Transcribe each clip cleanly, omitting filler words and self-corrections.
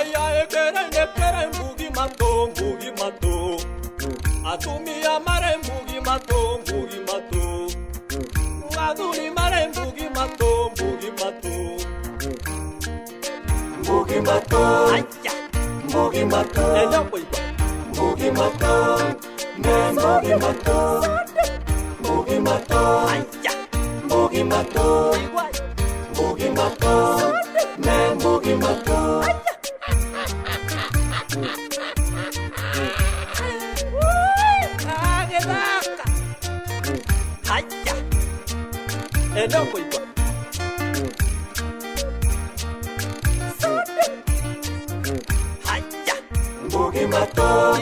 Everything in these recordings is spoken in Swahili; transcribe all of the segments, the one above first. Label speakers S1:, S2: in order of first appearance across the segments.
S1: haya ekere mbugi mato atumia mare mbugi mato aduni mare mbugi mato aya mbugi mato ela boiba mbugi mato ne mbugi mato aya mbugi mato ne mbugi mato ela boiba aya mbugi mato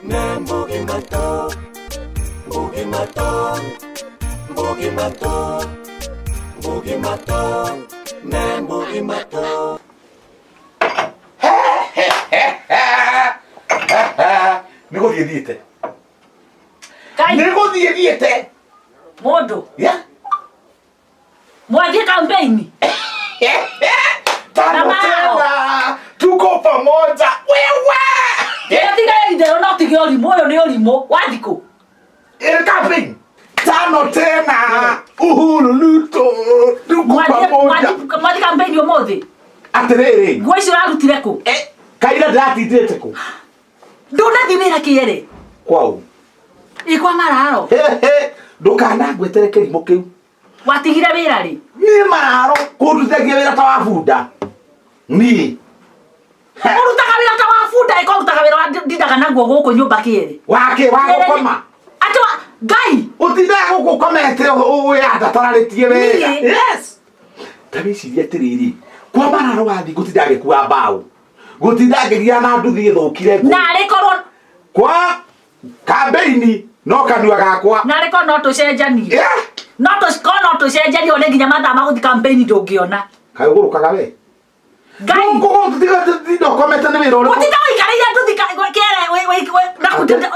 S1: ne mbugi mato ne mbugi mato
S2: Niko thiete. Niko thiete.
S3: Mondo.
S2: Ya.
S3: Mwaje kampeni.
S2: Tano tena. Tuko pamoja. Wewe.
S3: Tiga ide ona tigori moyo ni olimo. Wadiko.
S2: Campaign. Tano tena. Uhuru Ruto. Tuko pamoja.
S3: Mwaje kampeni omothi.
S2: Aterere.
S3: Gweci urarutire ku.
S2: Kaira ndatindite ku.
S3: Ndona thimira kiere.
S2: Kwao.
S3: Ikwa mararo.
S2: Ndukana ngwetere kirimo kiu.
S3: Watigire wira ri.
S2: Ni mararo kunduthagia wira ta wabunda. Ni.
S3: Urutaga wira ta wabunda iko urutaga wira ndindaga naguo guku nyumba kiere.
S2: Wake wagukoma.
S3: Atwa Ngai.
S2: Utindaga gukomete uyanda tararitie wira. Yes. Tabiciria tiriri. Kwa mararo wathi gutindaga kuwa mbao. Gutindaga gia na nduthi ithukire.
S3: Na rikorwo
S2: kwa kabeini no kanua gakwa.
S3: Na riko no tucenjanie.
S2: Yeah.
S3: No tucenjanie one nginya mathama guthi campaign ndungiona.
S2: Kai ugurukaga we.
S3: Ngai.
S2: Ngo tiga komete ni wira uri.
S3: Utita wikarire nduthi kere we na kutita.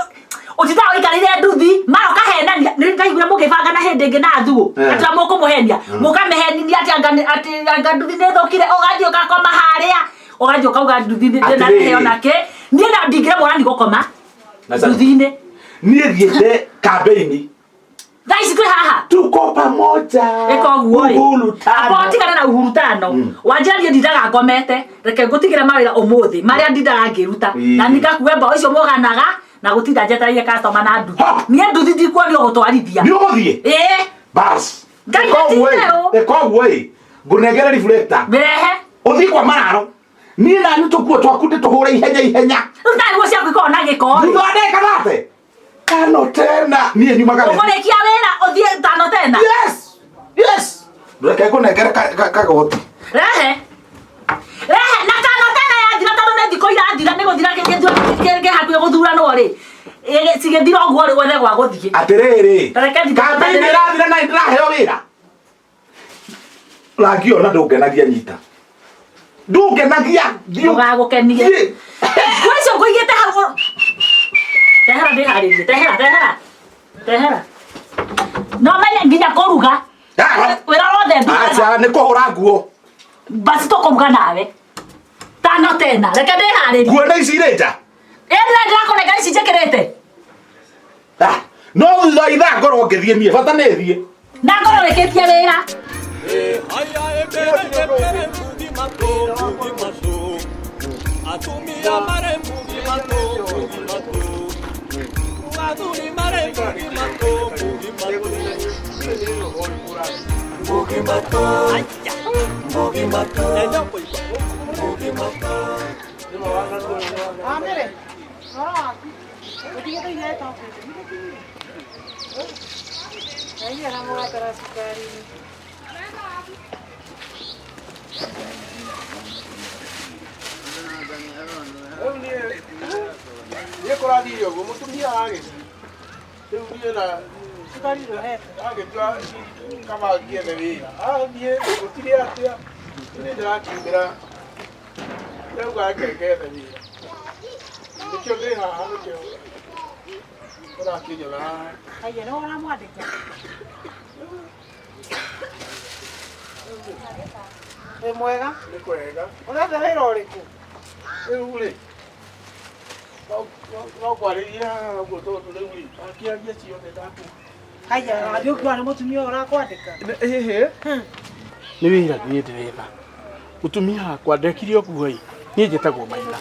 S3: Utita wikarire nduthi maro kahenania ni ndaigura mugibanga na hindi ngi na thuo. Atwa mukumuhenia. Mukamehenia ati nduthi ni thukire ugathio gakoma haria. Ugathio kauga nduthi ndina heo nake. Ni na ndingira mwana ni gukoma. Nduthi-ini.
S2: Ni thiete kabeini.
S3: Thaici twi haha.
S2: Tuko pamoja.
S3: Eko guoi.
S2: Uhuru tano.
S3: Apo tigana na uhuru tano. Wanjarie ndindaga ngomete. Reke ngutigira mawira umuthi. Maria ndindaga ngiruta. Na nikakuwe mbo icio muganaga na gutinda njetarie customer na ndu. Nie nduthi ndikuonio gutwarithia.
S2: Ni uguthie. Bas.
S3: Ngai atindero.
S2: Eko guoi. Ngunengere reflector.
S3: Behe.
S2: Uthi kwa mararo. Ni na ni tukuo twaku ndituhure ihenya.
S3: Ndari go ciaku iko na giko.
S2: Ndwandeka thate. Tano tena. Ni nyumaga.
S3: Ukorekia wira uthie tano tena.
S2: Yes. Ndureke kunengere kagoti.
S3: Rehe. Na tano tena ya thira tano ne thiko irathira ni guthira ke hakuye guthura no ri. Sigethira oguo ri wethe gwa guthie.
S2: Atiriri. Kampeni irathira na ndiraheo wira. Lagio na ndungenagia nyita. Ndungenagia.
S3: Ndugagukenie. Gwecio nguigite hau. Tehera ndiharirie. Tehera. No menye nginya kuruga. Wira wothe nduga.
S2: Acha ni kuhura nguo.
S3: Basi tukuruga nawe. Tano tena. Reke ndiharirie.
S2: Nguo na ici irenja.
S3: Ndirakurega ici njikirite.
S2: No thutha ithaa ngorwo ngithie nie bata ni thie.
S3: Na ngorwo rikitie wira.
S1: haya ekere mbugi mato atumia mare mbugi mato aduni mare mbugi mato ela boiba
S4: Amere. Utige to ile to. Ai era mo atara sukari.
S5: Ye koradi yo go mutumia age. Tumbie na
S4: Sukari ro he.
S5: age twa kama gie me wira. Nie gutire atia. Ni ndira kimbira. Leo ga keke me wira. Nikyo de ha ha nikyo. Ora kinyo na.
S4: Ai no ora mo adeka. mwega.
S5: Nĩ kwega.
S4: Ũrenda wĩra ũrĩkũ?
S5: Rĩu rĩ, no kwarĩria haha ũguo tondũ rĩu rĩ, akĩaria ciothe ndaku.
S4: Haya, ndio mũtumia ũrakwandĩka.
S5: Hĩhĩ. Nĩ wĩra niĩ ndĩretha. Mũtumia wakwa ndekire ũguo-ĩ, niĩ njĩtagwo Maina.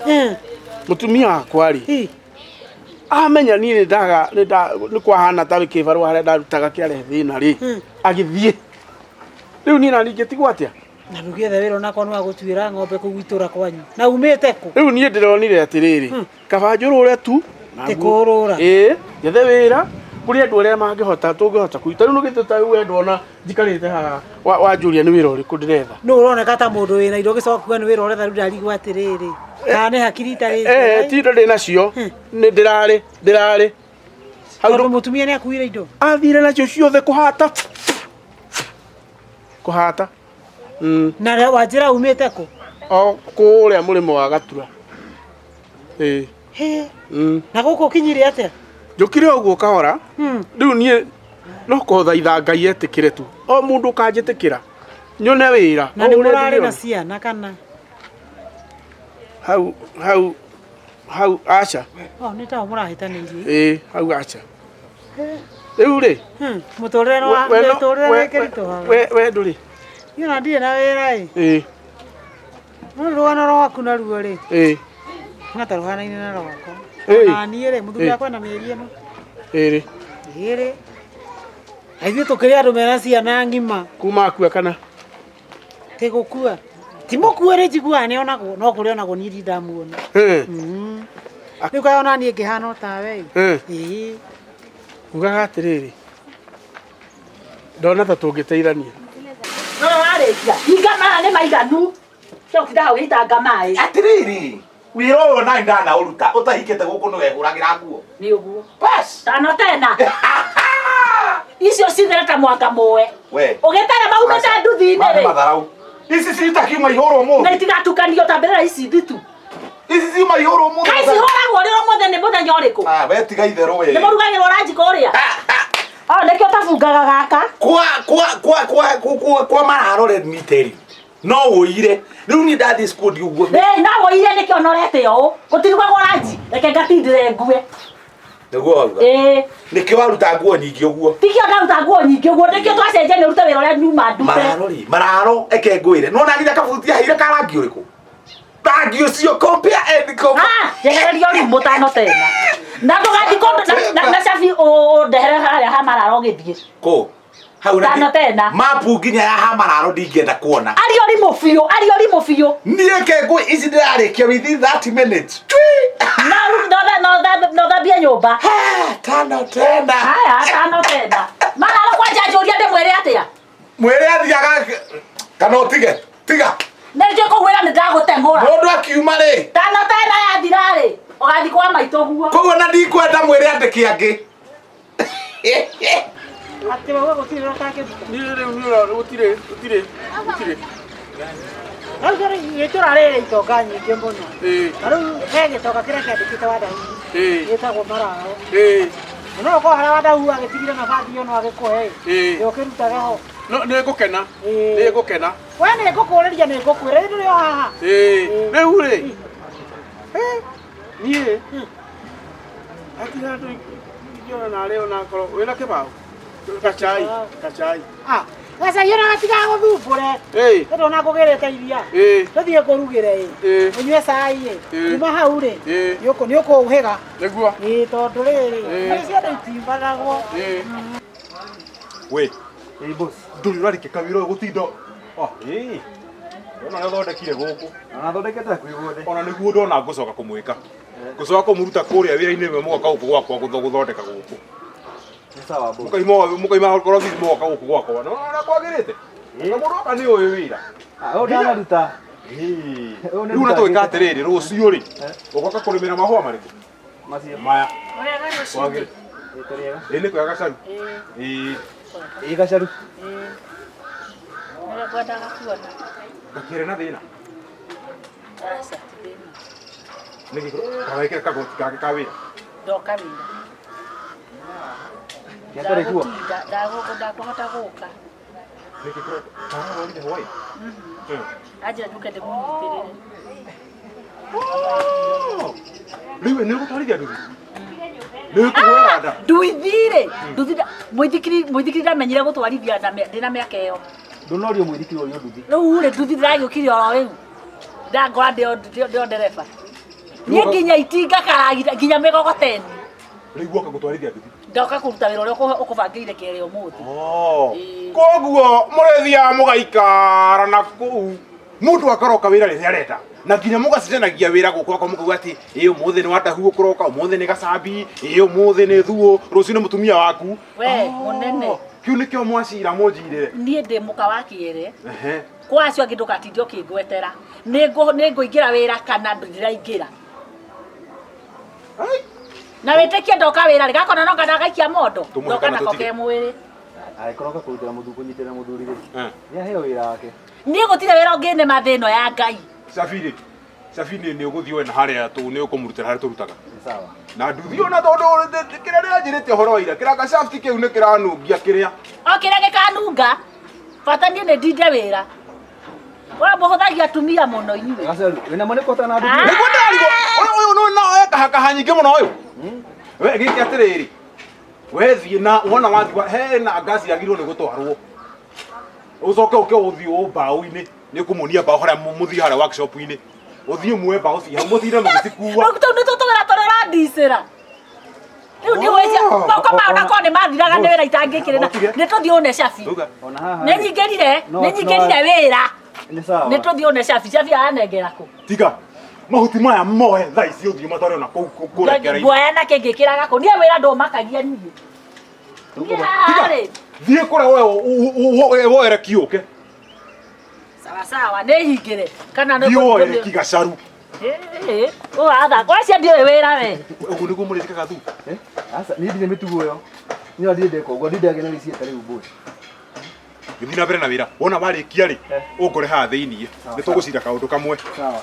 S5: Mũtumia wakwa rĩ, amenya niĩ nĩ kwahana tarĩ kĩbarũa harĩa ndarutaga kĩarehe thĩna rĩ, agĩthiĩ. Rĩu niĩ nani ingĩtigwo atĩa?
S4: Na ndũgĩetha wĩra onakwa nĩ wa gũtuĩra ng'ombe kũu itũra kwanyu. Na umĩte kũ?
S5: Rĩu niĩ ndĩronire atĩrĩrĩ, kaba njũrũre tu.
S4: Tĩkũrũra.
S5: Njethe wĩra kũrĩ andũ arĩa mangĩhota tũngĩhota kũruta. Rĩu nĩ gĩtũ ta wee ndona njikarĩte haha wanjũria nĩ wĩra ũrĩkũ ndĩretha.
S4: Nũ ũroneka ta mũndũ wĩna indo gĩcokuga nĩ wĩra ũretha rĩu ndarigwo atĩrĩrĩ. Kana nĩ hakiri itarĩ.
S5: Ti indo ndĩnacio. Nĩ ndĩrarĩ.
S4: Tondũ mũtumia nĩ akuire indo.
S5: Athire nacio ciothe kũhata.
S4: Na wanjĩra umĩte kũ?
S5: O kũrĩa mũrĩmo wa Gatura.
S4: Na gũkũ ũkinyire atĩa?
S5: Njũkire ũguo kahora. Rĩu niĩ no kũthaitha Ngai etĩkĩre tu. O mũndũ kanjĩtĩkĩra. Nyone wĩra.
S4: Na nĩ mũrarĩ na ciana kana?
S5: Hau aca.
S4: Nĩ taũ mũrahĩtanĩirie.
S5: Hau aca. Rĩu rĩ.
S4: Mũtũrĩre nĩ kĩritũhaga.
S5: We ndũrĩ.
S4: Yona ndirĩ na wĩra-ĩ. No rũgano rwaku naruo rĩ. Na ta rũhanaine na rwakwa. Na niĩ rĩ mũthuri wakwa na mĩeri ĩno. Ĩrĩ. Na ithuĩ tũkĩrĩ andũ mena ciana ng'ima.
S5: Kuma akua kana?
S4: Ti gũkua. Ti mũkua rĩ njiguaga nĩ onagwo no kũrĩ onagwo niĩ ndamuona. Rĩu kaĩ ona niĩ ngĩhana o tawe.
S5: Ugaga atĩrĩrĩ. Ndona ta tũngĩteithania.
S3: No warĩkia. Hinga maya nĩ maiganu. Coki ndaho gĩitanga maĩ.
S2: Atĩrĩrĩ. Wĩra ũyũ nani ndanaũruta ũtahikĩte gũkũ nĩwe hũragĩra nguo.
S3: Nĩ ũguo. Bas. Tano tena. Icio cithera ta mwanga mũwe. Ũgĩtara maumĩte nduthi-inĩ rĩ.
S2: Matharau. Ici citakiuma ihũrwo mũthĩ.
S3: Na itigatukanio ta mbere ici thitu.
S2: Ici ciuma ihũrwo mũthĩ.
S3: Kaĩ cihũragwo rĩrĩ mũthĩ nĩ mũthenya ũrĩkũ?
S2: We tiga itherũ we.
S3: Nĩ mũrugagĩrwo ranji kũrĩa. Nĩkĩo tabungaga gaka.
S2: Kwa mararo red meat no ũire. Rĩu niĩ ndathiĩ school ũguo.
S3: No ũire nĩkĩo norete ũũ. Gũtirugagwo ranji. Reke ngatindĩre ngue.
S2: Nĩguo wauga. Nĩkĩo waruta nguo nyingĩ ũguo.
S3: Tikĩo ndaruta nguo nyingĩ ũguo. Nĩkĩo twacenjania ũrute wĩra ũrĩa nyuma ndute.
S2: Mararo eke ngwĩre. No na nginya kabuti haire ka rangi ũrĩkũ? Rangi ũcio compare and compare.
S3: Njehererio rimũ tano tena. Na ndũgathikũ na cabi ndehere harĩa ha mararo gĩthiĩ.
S2: Kũ? Hau
S3: tano tena.
S2: Mapu nginya ya ha mararo ndingĩenda kuona.
S3: Ariori mũbiũ.
S2: Niĩ ke ngũ ici ndĩrarĩkia within 30 minutes.
S3: No thambie nyũmba.
S2: Tano tena.
S3: Haya, tano tena. Mararo kwanja njũria ndĩmwĩre atĩa?
S2: Mwĩre athiaga kana ũtige. Tiga.
S3: Nĩnjũĩ kũgwĩra nĩ ndagũtengũra.
S2: Mũndũ akiuma rĩ.
S3: Tano tena yathira rĩ. Ũgathiĩ kwa maitũ guo.
S2: Koguo na ndikwenda mwĩre andĩ kĩangĩ.
S4: Atĩ wewe gũtirĩ rokake.
S5: Gũtirĩ.
S4: Rĩu gĩtũra rĩrĩ itonga nyingĩ mũno. Rĩu he gĩtonga kĩrĩa kĩandĩkĩte Wandahuhu. Gĩtagwo Mararo. No ũkorwo harĩa Wandahuhu agĩtigire nabathi ĩyo no agĩkũhe. Ũkĩrutaga ho.
S5: Nĩ ngũkena.
S4: We nĩ ngũkũũrĩria nĩ ngũkwĩra rĩu rĩo haha.
S5: Rĩu rĩ. Niĩ. Ati handũ ingĩona narĩ onakorwo wĩna kĩbaũ. Gachai.
S4: Gacai ona gatigaga gũthumbũre. Tondũ ona ngũgĩrĩte iria. Tũthiĩ ngũrugĩre ũnyue cai kuma hau rĩ. Nĩ ũkũũhĩga.
S5: Nĩguo.
S4: Tondũ rĩrĩ harĩ ciothe itimbaragwo.
S2: We. Boss. Ndũrĩ ũrarĩkĩka wĩra ũyũ gũtinda. Ona nĩ ũthondekire gũkũ.
S6: Thondekete hakuhĩ guothe.
S2: Ona nĩguo ndona ngũcoka kũmwĩka. Ngũcoka kũmũruta kũrĩa wĩra-inĩ we mũgoka gũkũ gwakwa gũthondeka gũkũ.
S6: Sawa boss.
S2: Mũkaima korothi mũgoka gũkũ gwakwa. No ona kwagĩrĩte. Na mũndũ oka nĩ ũyũ wĩra.
S6: Ndanaruta.
S2: Rĩu na twĩka atĩrĩrĩ rũciũ rĩ. Ũgoka kũrĩmĩra mahũa marĩkũ?
S6: Macio.
S2: Maya.
S4: Wagĩrĩte.
S2: Nĩ kwega Gacharu.
S6: Gacharu.
S3: Nĩ ngwendaga kuona.
S2: Gakĩrĩ na thĩna.
S3: Aca ti thĩna.
S2: Nĩgĩ kawekĩra kagoti gake ka wĩra.
S3: Ndoka wĩra.
S6: Nĩatarĩ kuo.
S3: Ndakũhota gũka.
S2: Nikikro. Tawa ni Hawaii.
S3: Aje duka de mutirire.
S2: Riwe ni gutwarithia nduthi. Ni kuhora nda.
S3: Nduithire. Nduthira muithikiri ndamenyire gutwarithia ndina miaka iyo.
S6: Ndonorio mwithikiri uyu nduthi.
S3: Riu ri nduthi ndiragiukire oro riu. Ndangora ndio ndereba. Niĩ nginya itinga karagira nginya mĩgogoteni.
S2: Rĩu woka gũtwarithia nduthi.
S3: Ndoka kũruta wĩra ũrĩa ũkũbangĩire kĩrĩa ũmũthĩ.
S2: Koguo mũrĩthiaga mũgaikara na kũu mũndũ akaroka wĩra rĩrĩa arenda na nginya mũgacitenagia wĩra gũkũ kwa mũkauga atĩ ũmũthĩ nĩ Wandahuhu kũroka, ũmũthĩ nĩ Gachambi, ũmũthĩ nĩ Thuo, rũciũ nĩ mũtumia waku.
S3: We mũnene.
S2: Kĩu nĩkĩo mwacira mũnjire.
S3: Niĩ ndĩ mũka wa kĩere. Kwacio angĩ ndũgatinde ũkĩngwetera. Nĩngũingĩra wĩra kana ndiraingĩra. Na wĩtĩkie ndoka wĩra rĩgakona no ngandagaikia mondo. Ndoka nako ke mwĩrĩ.
S6: Agĩkorwo kũrutĩra mũthuri kũnyitĩra mũthuri rĩ. Nĩaheo wĩra wake.
S3: Niĩ gũtirĩ wĩra ũngĩ nĩ mathĩno ya Ngai.
S2: Safiri nĩ ũgũthiĩ wena harĩa nĩ ũkũmũrutĩra harĩa tũrutaga.
S6: Sawa.
S2: Na nduthi ona tondũ kĩrĩa ndĩranjĩrĩte ũhoro wa ira kĩranga shaft kĩu nĩ kĩranungia kĩrĩa.
S3: O kĩrĩa gĩkanunga. Bata niĩ nĩ ndinde wĩra. Wa mũhũthagia atumia mũno inyuĩ.
S6: Gacharu, wĩna mũnĩko na nduthi.
S2: Nĩguo ndĩrarigwo ũyũ no ekahakaha nyingĩ mũno ũyũ. We gĩkĩ atĩrĩrĩ. We thiĩ na wona wathiĩ hena ngaci yagĩrĩirwo nĩ gũtwarwo. Ucoke uke uthi mbaũ-inĩ nĩ kũmuonia mbaũ harĩa mũthii harĩa workshop-inĩ. Uthi muoe mbaũ cia mũtire mũgĩcikua.
S3: Nĩ tũtũgĩra tũrora ndicĩra. Rĩu nĩwĩcia moko mao nako nĩ mathiraga nĩ wĩra itangĩkĩrĩra. Nĩ tũthiĩ one cabi.
S6: Ona haha.
S3: Nĩ nyingĩrire wĩra.
S6: Nĩ sawa.
S3: Nĩ tũthiĩ one cabi aranengera kũ.
S2: Tiga. Mahuti maya moe thaa ici ũthiĩ matware ona kũu kũrekera.
S3: Nguoya na kĩngĩkĩraga kũ. Niĩ wĩra ndũmakagia niĩ.
S2: Thiĩ kũrĩa woere kiũke.
S3: Sawa nĩ hingĩre. Kana nĩ
S2: woere ki Gacharu.
S3: Atha kwacia ndiũĩ wĩra we.
S2: Ũguo nĩguo mũrĩtĩkaga thu.
S6: Asa niĩ ndirĩ mĩtugo ĩyo. Niĩ ndĩndeka ũguo ndindagena nĩ cieta rĩu mbũri.
S2: Gĩthiĩ na mbere na wĩra. Wona warĩkia rĩ ũngore haha thĩiniĩ. Nĩ tũgũcira kaũndũ kamwe.
S6: Sawa.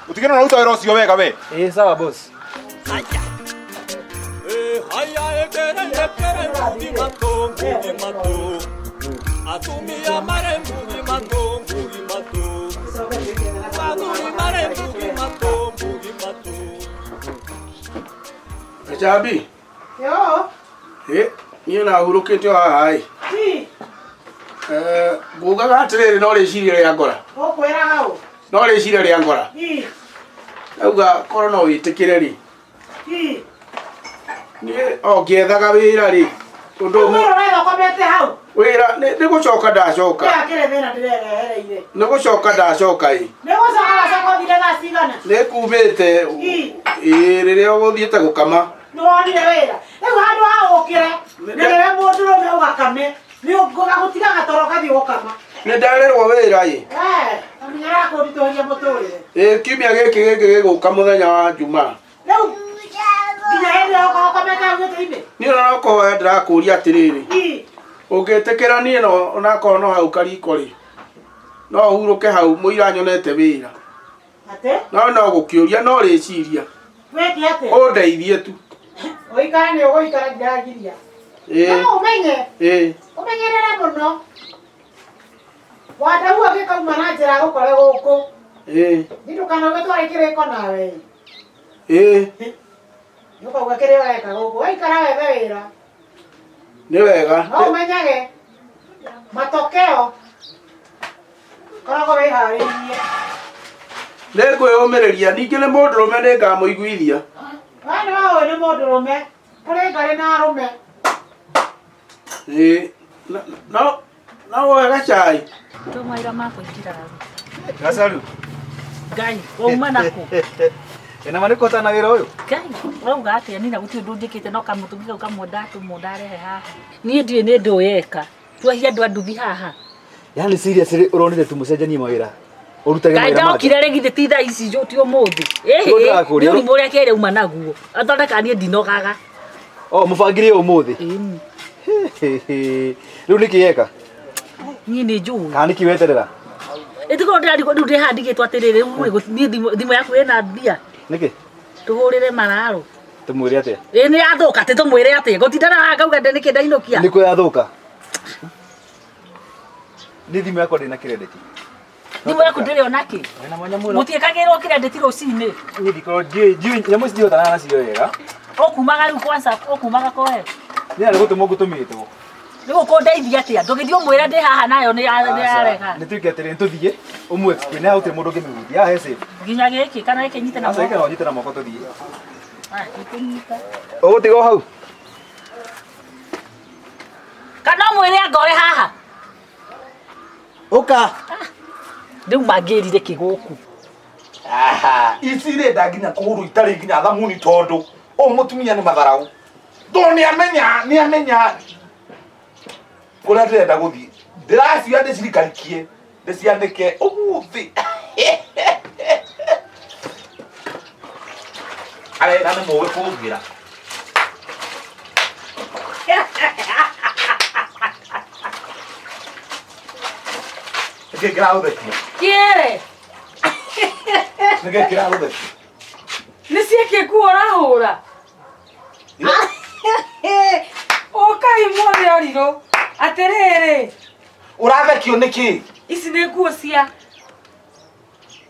S2: Utigena na utaira ucio wega we.
S6: Sawa boss.
S1: Haya ekere mbugi mato. Atumia mare mbugi mato. Aduri mare mbugi mato.
S5: Gachambi.
S4: Yo.
S5: Niĩ na hurũkĩte o haha ĩ. Ngugaga atĩrĩrĩ no rĩciria rĩa ngora.
S4: Ũkwĩraga ũ?
S5: No rĩciria rĩa ngora. Auga korwo no wĩtĩkĩre rĩ. Niĩ o ngĩethaga wĩra rĩ. Ũndũ ũmwe.
S4: Ũrenda ũkomete hau.
S5: Wĩra nĩ gũcoka ndacoka.
S4: Kĩrĩa thĩna ndĩrehereire.
S5: Nĩ gũcoka ndacoka ĩ.
S4: Nĩ gũcoka ũthire thaa cigana?
S5: Nĩ kumĩte rĩrĩa ũgũthiĩte gũkama.
S4: Nĩ wonire wĩra. Rĩu handũ ha ũkĩre nĩ rĩrĩa mũndũrũme ũgakame nĩ ũgũtiga gatoro gathiĩ gũkama.
S5: Nĩ ndererwo wĩra ĩ.
S4: Amenyera kũritũhĩria mũtũrĩre.
S5: Kiumia gĩkĩ gĩgũka mũthenya wa Jumaa.
S4: Rĩu nginya hĩndĩ ĩyo ũkomete hau gĩtĩ-inĩ.
S5: Niĩ ona nokorwo ndĩrakũria atĩrĩrĩ. Ũngĩtĩkĩra niĩ onakorwo no hau kariko rĩ. No hurũke hau mũira nyonete wĩra.
S4: Atĩ?
S5: No gũkĩũria no rĩciria.
S4: Wĩtie atĩ?
S5: Ũndeithie tu.
S4: Ũikara nĩ ũgũikara ndiragiria. No ũmenye. Ũmenyerere mũno. Wandahuhu agĩkauma na njĩra gũkore gũkũ. Ndũkanauge tware kĩrĩko nawe. Nĩũkauga kĩrĩa ũreka gũkũ. Waikara wethe wĩra.
S5: Nĩ wega.
S4: No ũmenyage matokeo koragwo wĩharĩirie.
S5: Nĩngwĩyũmĩrĩria ningĩ nĩ mũndũrũme nĩngamũiguithia.
S4: We nĩ waũĩ nĩ mũndũrũme. Kũrĩ ngarĩ na arũme.
S5: No woe gacai.
S3: Tũmaira makũingĩra.
S6: Gacharu.
S3: Ngai, wauma nakũ?
S6: Ena manĩko ta na wĩra ũyũ?
S3: Ngai, urauga atĩa niĩ na gũtirĩ ũndũ njĩkĩte no kamũtũmĩ kau kamwe ndatũmwo ndarehe haha. Niĩ ndiĩ nĩ ndũyeka. Twahia andũ a nduthi haha.
S6: Yani serious ũronire tũmũcenjanie mawĩra. Ũrutage mawĩra mangĩ.
S3: Ndokire rĩgithĩ ti thaa ici ti ũmũthĩ. Nĩ ũrimũ ũrĩa kĩrĩa uma naguo. Athondeka niĩ ndinogaga.
S6: Mũbangire ũmũthĩ. Rĩu nĩkĩ yeka?
S3: Niĩ nĩ njũĩ.
S6: Kana nĩkĩ weterera?
S3: Etiko ndari ko ndude handigitwo atiriri ni thimo yaku ina mbia.
S2: Niki?
S3: Tuhurire mararo.
S2: Tumwire atia?
S3: Ni yathuka ti tumwire atia. Gutindana ngauga niki ndainokia.
S2: Niko yathuka. Ni thimo yakwa ndina credit.
S3: Thimo yaku ndiri onaki.
S2: Wena mwanya muno.
S3: Mutiekagirwo credit rucini.
S2: Ni ndiko nyamu cio tana nacio wega.
S3: Okumaga riu kwanza okumaga koe.
S2: Ni ari gutumo gutumitwo.
S3: Nigo ko ndeithia atia ndugithio mwira ndi haha nayo ni areka.
S2: Ni tuike atiri ntuthie umwe kwina uti mundu ngimihuti ya hese.
S3: Nginya giki kana giki nyite na
S2: Asa
S3: moko.
S2: ikara nyite na moko tuthie.
S3: Ikunyita.
S2: Ugutigo hau.
S3: Kana mwire ngore haha.
S2: Uka.
S3: Ndiu magirire kiguku.
S7: Aha, isire ndaginya kuguru itari nginya thamuni tondu o mutumia ni matharau. Do ni amenya. Kula ndenda guthii. Ndiracio ndi cirikarikie. Ndiciandike umuthi. Ale na muwe kugira. Nige grau daqui.
S4: Kiere.
S7: Nige grau daqui.
S4: Nisieke kuora hura. Okai mwore ariro. Aterere.
S7: Urathekio niki?
S4: Ici nĩ nguo cia.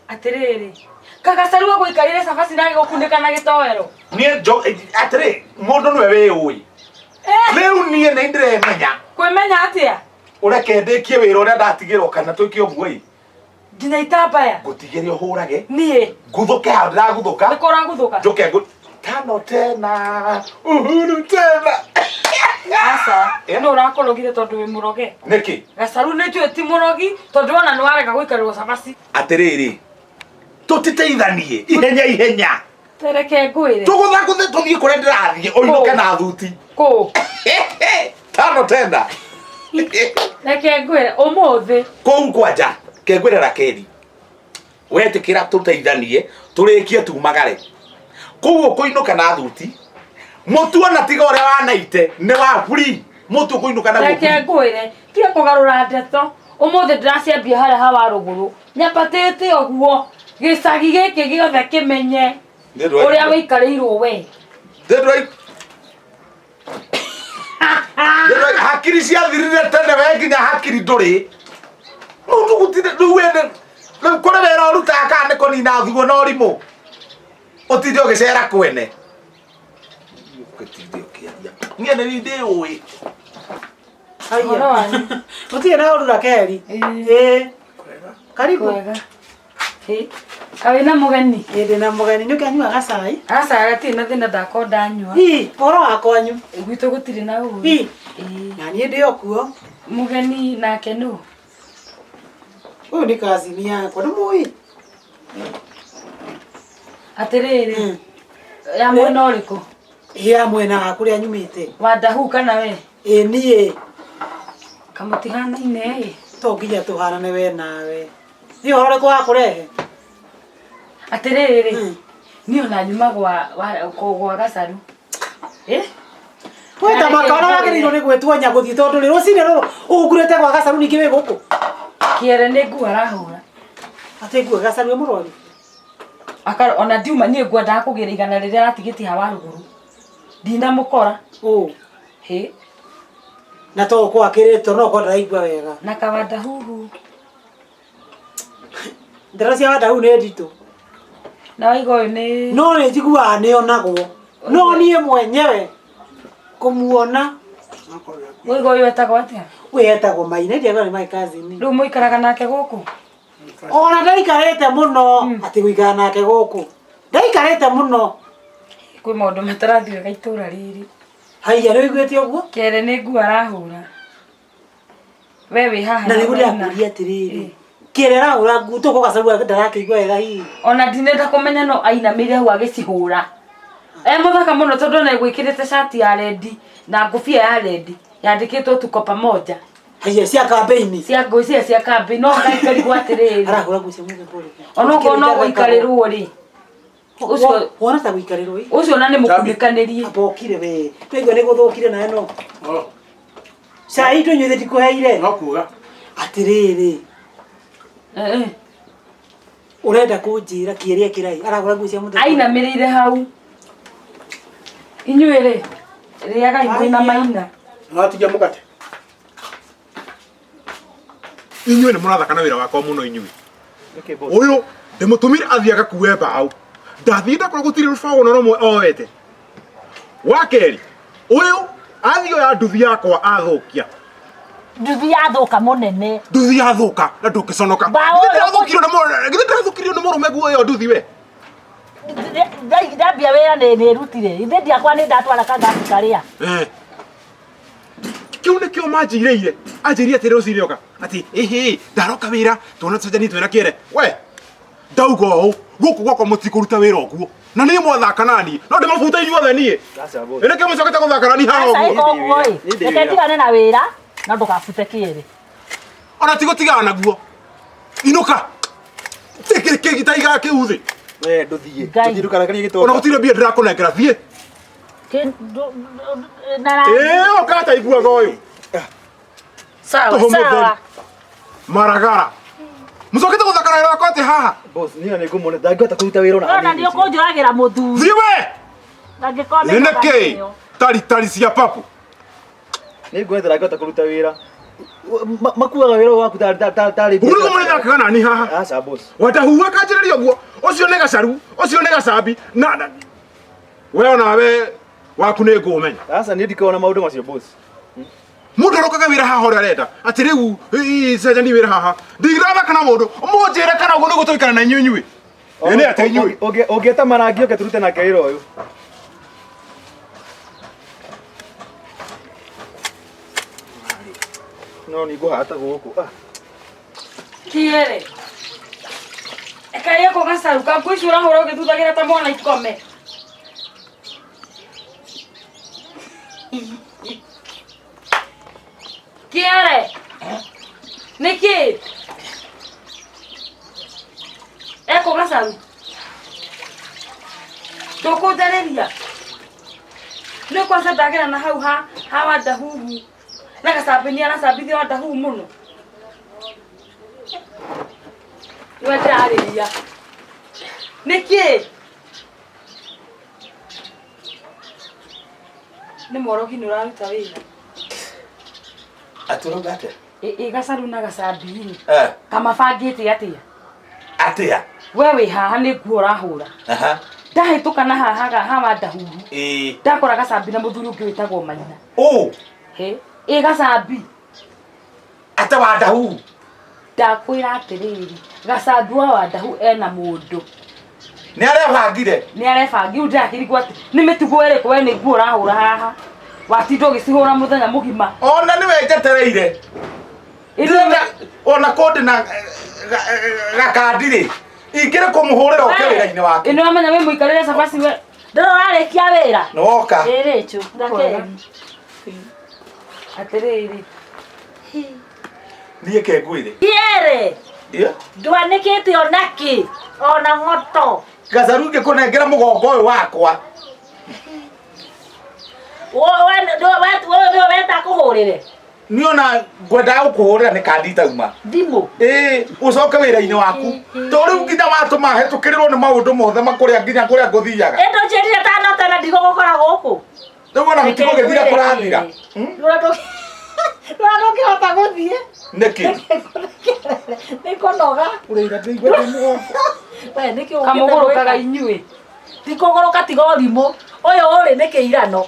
S4: Aterere. Gacharu wa guikarire cabaci na gikukunĩka na gĩtowero.
S7: Nie jo atire mundu niwe we ui. Riu nie ni ndiremenya.
S4: Kwĩmenya atĩa?
S7: Ureke ndikie wira uria ndatigirwo kana twikio muoi.
S4: Nginya itambaya.
S7: Gutigire uhurage.
S4: Niĩ.
S7: Nguthuke ha ndiraguthuka.
S4: Ndikora nguthuka.
S7: Njuke tano tena. Uhuru tena.
S4: Asa, no urakorogire tondu wi muroge.
S7: Niki?
S4: Gacharu nĩ njũĩ ti murogi tondu ona nĩ warega gũikarĩrwo cabaci.
S7: Atiriri. Tutiteithanie ihenya.
S4: Tereke ngwĩre.
S7: Tuguthaguthe tuthie kuria ndirathie oinuke na thuti.
S4: Kũ?
S7: Tano tena.
S4: Reke ngwĩre ũmũthĩ.
S7: Kou kwanja kengwirera keri. Wetikira tuteithanie turikie tumagare. Kou kuinuka na thuti. Mutu ona tiga uria wanaite ni wa free. Mutu kuinuka na
S4: Reke ngwĩre tiga kũgarũra ndeto. Ũmũthĩ ndĩraciambia harĩa hawa rũgũrũ. Nyambatĩte ũguo gĩcagi gĩkĩ gĩothe kĩmenye ũrĩa wĩikarĩirwo we.
S7: Ndĩroi hakiri cia thirire tene we nginya hakiri ndũrĩ. Mũndũ gũtirĩ rĩu wene rĩu kũrĩ wĩra ũrutaga kana nĩ kũnina thuo na ũrimũ. Ũtinde ũgĩcera kwene. Ũtinde ũkĩaria. Niĩ nĩ ndĩ ũĩ.
S4: Haya. Utie na urura keri. Karibu. Wega. Kawe na mugeni.
S3: Ndina mugeni nyuke anyua gacai.
S4: Asa agati na thina ndakonda nyua.
S3: Poro wakwanyu.
S4: Gwitũ gũtirĩ na ũru.
S3: Na niĩ ndĩ okuo.
S4: Mugeni nake nũ?
S3: Ũyũ nĩ kazini yakwa ndũmũĩ.
S4: Atĩrĩrĩ. Ya mwena ũrĩkũ?
S3: Ya mwena wa kũrĩa nyumĩte.
S4: Wandahuhu kana we?
S3: Niĩ.
S4: Kamũtihanaine.
S3: To nginya tũhanane we nawe. Nĩ ũhoro ũrĩkũ wa kũrehe?
S4: Atĩrĩrĩ. Niĩ ona nyuma gwa Gacharu.
S3: Wĩ ta makara wagĩrĩirwo nĩ gwĩtuonya gũthiĩ tondũ rĩ rũcinĩ rũrũ ũhungurĩte gwa Gacharu ningĩ wĩ gũkũ.
S4: Kĩere nĩ nguo arahũra.
S3: Atĩ nguo Gacharu e mũrwaru.
S4: Ona ndiuma niĩ ngwendaga kũgĩra igana rĩrĩa aratigĩtie hawa rũgũrũ. Ndinamũkora.
S3: Na to kwa kĩrĩtwo no kwa ndaigua wega.
S4: Na kawandahuhu.
S3: Ndara cia Wandahuhu nĩ nditũ.
S4: Na waiga ũyũ nĩ...
S3: No nĩ njiguaga nĩ onagwo. No niĩ mwenyewe kũmuona.
S4: Waiga ũyũ etagwo atĩa?
S3: We etagwo Maina ndiagwa nĩ my cousin.
S4: Rĩu mũikaraga nake gũkũ?
S3: Ona ndaikarĩte mũno atĩ gũikara nake gũkũ. Ndaikarĩte mũno.
S4: Kwĩ maũndũ matarathiĩ wega itũũra rĩrĩ.
S3: Haiya nĩ wĩiguĩte ũguo?
S4: Kĩere nĩ nguo arahũra. We wĩ haha.
S3: Na nĩguo ndĩrakũria atĩrĩrĩ. Kĩere arahũra nguo tũkũ Gacharu ndarakĩigua wega hihi.
S4: Ona ndinenda kũmenya no ainamĩire hau agĩcihũra. Mũthaka mũno tondũ ona gwĩkĩrĩte shati ya rendi na ngũbia ya rendi yandĩkĩtwo tuko pamoja.
S3: Haiya cia campaign.
S4: Cia nguo cia campaign no ngaikarigwo atĩrĩrĩ.
S3: Arahũra nguo cia mũthemba ũrĩkũ?
S4: Ona ũguo no gũikarĩrwo rĩ. Ucio
S3: wona ta gũikarĩrwo ĩ.
S4: Ucio na nĩ mũkunĩkanĩrie.
S3: Abokire we. Twaigua nĩ gũthũkire nawe no. Cai tũnyuĩte tikũheire.
S5: No kuga.
S3: Atĩrĩrĩ.
S4: Urenda kunjira kieria kirai aragura nguo cia muthenya.
S3: Aina mirire hau. Inyuere. Riaga ina maina.
S5: Ngatigia mugate.
S2: Inyuĩ nĩ mũrathakana wĩra wakwa mũno inyuĩ. Ũyũ ndĩmũtũmire athiaga kuwe mbaũ. Ndathiĩ ndakora gũtirĩ rũbaũ na rũmwe oete. Wa kerĩ, ũyũ athiĩ oya nduthi yakwa athũkia.
S3: Nduthi yathũka mũnene.
S2: Nduthi yathũka na ndũkĩconoka. Githĩ ndathũkirio nĩ mũrũme guo ĩyo nduthi we.
S3: Ndambia wĩra nĩ rutire. Ithe ndiakwa nĩ ndatwara kangasi karĩa.
S2: Kĩu nĩkĩo manjĩrĩire. Anjĩrire atĩ rũciinĩ oka. Atĩ ĩhĩ ndaroka wĩra tuona tũcenjani twĩna kĩere. We ndauga ũũ gũkũ gwakwa mũtikũruta wĩra ũguo. Na nĩ mwathaka nani. No ndĩmabuta inyuothe niĩ. Ĩnĩ kĩo mũcokete gũthaka nani haha ũguo.
S3: Reke ndigane na wĩra na ndũgabute kĩere.
S2: Ona tigũtigana naguo. Inũka. Kĩrĩ gĩtaiga kĩu thĩ.
S6: We ndũthiĩ. Ndũthiĩ gĩtoka.
S2: Ona gũtirĩ mbia ndĩrakũnengera thiĩ. Ũkata iguaga ũyũ.
S3: Sawa.
S2: Maragara. Mũcokete gũthakana wĩra wakwa atĩ haha.
S6: Boss, niĩ nĩ ngũmũne ndangĩhota kũruta wĩra ona.
S3: Ona nĩ ũkũnjũragĩra mũthuri.
S2: Thiĩ we.
S3: Ndangĩkorwo
S2: nĩ kĩĩ? Tari cia papu.
S6: Nĩ ngũmũne ndangĩhota kũruta wĩra. Makuaga wĩra waku tarĩ.
S2: Ũrĩ mũne thakaga nani haha.
S6: Aca boss.
S2: Wandahuhu akanjĩrĩria ũguo. Ũcio nĩ Gacharu, ũcio nĩ Gachambi. Na we nawe waku nĩ ngũmenya.
S6: Aca niĩ ndikona maũndũ macio boss.
S2: Mũndũ arokaga wĩra haha ũrĩa arenda. Atĩ rĩu cenjani wĩra haha. Ndigirathaka na mũndũ. Mũnjĩre kana ũguo nĩ gũtũikara na inyuĩ. Nĩ atĩ inyuĩ.
S6: Ũngĩeta marangi oke turute nake wĩra ũyũ. No nĩ ngũhata gũkũ.
S3: Kĩere. Eka yako Gacharu kakwĩcũra horo ũgĩthuthagira ta mwana ikome. Kĩere. Niki. Eko Gacharu. Ndũkũnjarĩria. Nĩ kwanza ndagera na hau ha Wandahuhu. Na Gachambi nĩ aracambithia Wandahuhu mũno. Nĩ ndarĩria. Niki. Nĩ morogi nĩ ũraruta wĩra.
S7: Atũrauga atĩa?
S3: Gacharu na Gachambi.
S7: Eh.
S3: Kamabangĩte atĩa?
S7: Atĩa?
S3: We wĩ haha nĩ nguo ũrahũra.
S7: Aha.
S3: Ndahĩtũka na haha Wandahuhu. Ndakora Gachambi na mũthuri ũngĩ wĩtagwo Maina. He, Gachambi.
S7: Ata Wandahuhu.
S3: Ndakwĩra atĩrĩrĩ, Gachambi wa Wandahuhu ena mũndũ.
S7: Nĩ arebangire.
S3: Nĩ arebangi ndakĩrigwo atĩ nĩ mĩtugo ĩrĩkũ we nĩ nguo ũrahũra haha. Watinda ũgĩcihũra mũthenya mũgima.
S7: Ona nĩwe njetereire. Ona kũndĩ na gakandi-rĩ. Ingĩrĩ kũmũhũrĩra ũke wĩra-inĩ wake.
S3: Nĩ wamenya wĩ mũikarĩre cabaci we. Ndũrarĩkia wĩra.
S7: Nĩwoka.
S3: Rĩrĩcu, ndakĩrĩ. Atĩrĩrĩ.
S7: Niĩ ke ngwĩre.
S3: Kĩere. Ndwanĩkĩte onakĩ, ona ng'oto.
S7: Gacharu ngĩkũnengera mũgongo ũyũ wakwa.
S3: We weta
S7: Niĩ ona ngwendaga gũkũhũrĩra nĩ kandi itauma.
S3: Ndimũ.
S7: Ũcoke wĩra-inĩ waku. To rĩu nginya watũma hĩtũkĩrĩrwo nĩ maũndũ mothe makũrĩa nginya kũrĩa ngũthiaga.
S3: Ĩndo njĩrire tanota na ndigũgũkora gũkũ.
S7: Rĩu ona gũtigũgĩthira kũrathira.
S3: Ndũkĩhota gũthiĩ.
S7: Nĩkĩ?
S3: Nĩ kũnoga.
S7: Ũrĩra ndĩigua ndĩ mũgongo.
S3: We nĩkĩ kamũgũrũkaga inyuĩ. Ti kũgũrũka tiga ũrimũ. Ũyũ ũrĩ nĩ kĩirano.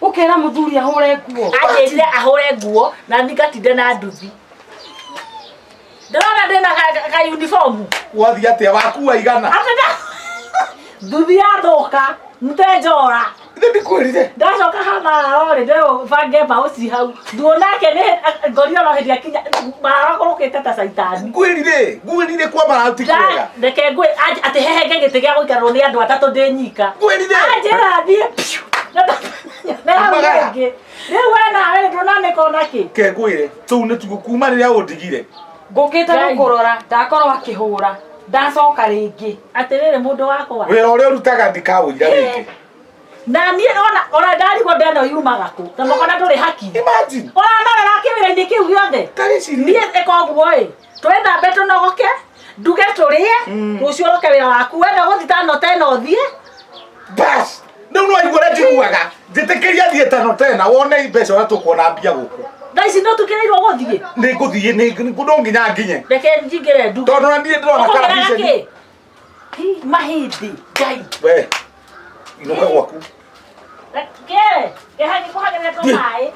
S3: Ũkĩra mũthuri ahũre nguo. Anjĩrire ahũre nguo na nĩngatinde na nduthi. Ndĩrona ndĩna ka uniform.
S7: Wathiĩ atĩa wakua igana?
S3: Nduthi yathũka. Mtenjora.
S7: Ndikwĩrire.
S3: Ndacoka hana rori ndio bange mbaũ ci hau. Nduonake nĩ ngorire no hĩndĩ akinya maragũrũkĩte ta caitani.
S7: Ngwĩrire kwa marauti kwega.
S3: Reke ngwĩ atĩ hehenge gĩtĩ gĩa gũikarwo nĩ andũ atatũ ndĩ nyika.
S7: Ngwĩrire.
S3: Anjĩra thiĩ. Rĩu we nawe ndũnanĩka onakĩ.
S7: Ke ngwĩre tũu nĩ tũgũkuma rĩrĩa ũndigire.
S3: Ngũkĩte gũkũrora ndakorwo akĩhũra. Ndacoka rĩngĩ. Atĩrĩrĩ mũndũ wakwa.
S7: Wĩra ũrĩa ũrutaga ndikawũira rĩngĩ.
S3: Na niĩ ona ndarigwo ndeno yumaga kũ. Tondũ kana ndũrĩ haki.
S7: Imagine.
S3: Ona narora kĩwĩra-inĩ kĩu gĩothe.
S7: Tarĩ ciri.
S3: Niĩ ĩka ũguo ĩ. Twenda beto no goke. Nduge turie. Rucio roke wira waku. Wenda guthitano tena uthie.
S7: Bas. Ndio no igore njiguaga. Njitekeria thie tano tena wone imbeca wa tukuona mbia guku.
S3: Ndaici no tukireirwo guthie.
S7: Ni nguthie ni ndonginya nginye.
S3: Reke njigire ndu.
S7: Tondu na ndie ndona karabiceni.
S3: Mahindi. Ngai.
S7: We. Inuka gwaku.
S3: Kere. Kehani kuhagere to mai.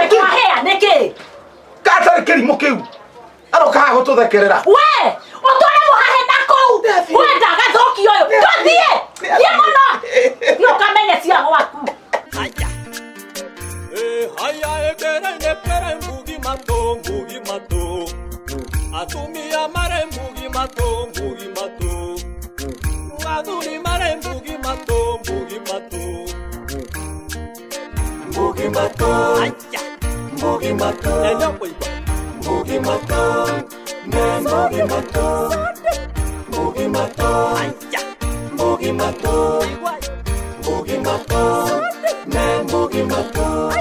S3: Reke mahea neke.
S7: Katari kirimo kiu. Aroka gututhekerera.
S3: We! Otore muhahe nako. Wenda gathoki oyo. Tuthie. Ye muno. Yo kamenya cia gwaku.
S1: Haya ekere mbugi mato. Atumia mare mbugi mato. Aduri mare mbugi mato. Mbugi mato. Enyo poipa. Mbugi mato. Ne mbugi mato. Mbugi mato. Mbugi mato. Mbugi mato. Ne mbugi mato.